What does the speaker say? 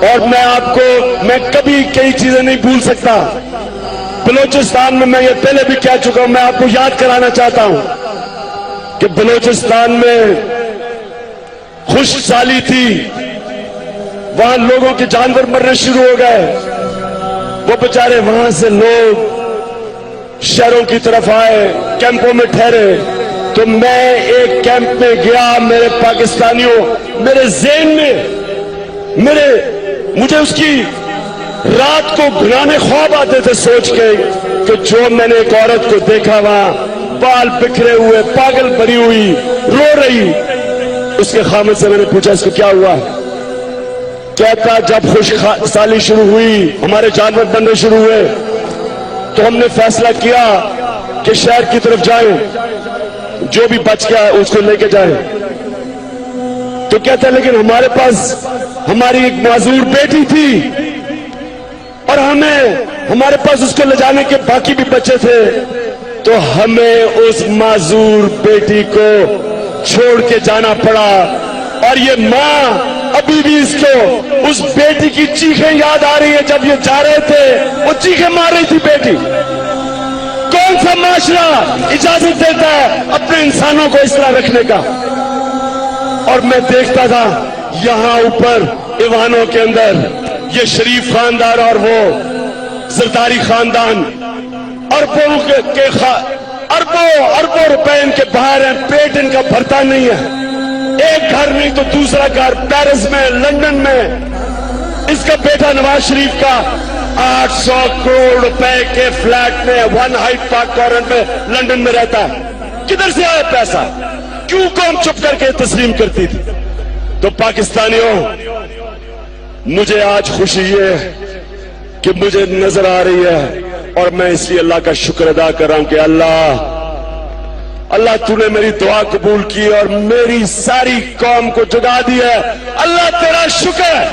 اور میں کبھی کئی چیزیں نہیں بھول سکتا. بلوچستان میں یہ پہلے بھی کہہ چکا ہوں, میں آپ کو یاد کرانا چاہتا ہوں کہ بلوچستان میں خشک سالی تھی, وہاں لوگوں کے جانور مرنے شروع ہو گئے. وہ بیچارے وہاں سے لوگ شہروں کی طرف آئے, کیمپوں میں ٹھہرے. تو میں ایک کیمپ میں گیا, میرے پاکستانیوں, میرے ذہن میں مجھے اس کی رات کو گھنانے خواب آتے تھے سوچ کے کہ جو میں نے ایک عورت کو دیکھا وہاں بال بکھرے ہوئے, پاگل بنی ہوئی, رو رہی. اس کے خامد سے میں نے پوچھا اس کو کیا ہوا؟ کہتا جب خشک سالی شروع ہوئی, ہمارے جانور بننے شروع ہوئے, تو ہم نے فیصلہ کیا کہ شہر کی طرف جائیں, جو بھی بچ گیا اس کو لے کے جائیں. تو کہتا لیکن ہمارے پاس ہماری ایک معذور بیٹی تھی, اور ہمارے پاس اس کو لے جانے کے باقی بھی بچے تھے, تو ہمیں اس معذور بیٹی کو چھوڑ کے جانا پڑا. اور یہ ماں ابھی بھی اس کو اس بیٹی کی چیخیں یاد آ رہی ہیں. جب یہ جا رہے تھے وہ چیخیں مار رہی تھی بیٹی. کون سا معاشرہ اجازت دیتا ہے اپنے انسانوں کو اس طرح رکھنے کا؟ اور میں دیکھتا تھا یہاں اوپر ایوانوں کے اندر یہ شریف خاندان اور وہ زرداری خاندان اربوں روپے ان کے باہر ہیں, پیٹ ان کا بھرتا نہیں ہے. ایک گھر نہیں تو دوسرا گھر, پیرس میں, لندن میں. اس کا بیٹا نواز شریف کا 800 کروڑ روپے کے فلیٹ میں 1 ہائیڈ پارک کارنر میں لندن میں رہتا ہے. کدھر سے آیا پیسہ؟ کیوں قوم چپ کر کے تسلیم کرتی تھی؟ تو پاکستانیوں, مجھے آج خوشی یہ کہ مجھے نظر آ رہی ہے, اور میں اس لیے اللہ کا شکر ادا کر رہا ہوں کہ اللہ تو نے میری دعا قبول کی اور میری ساری قوم کو جگا دی ہے. اللہ تیرا شکر ہے.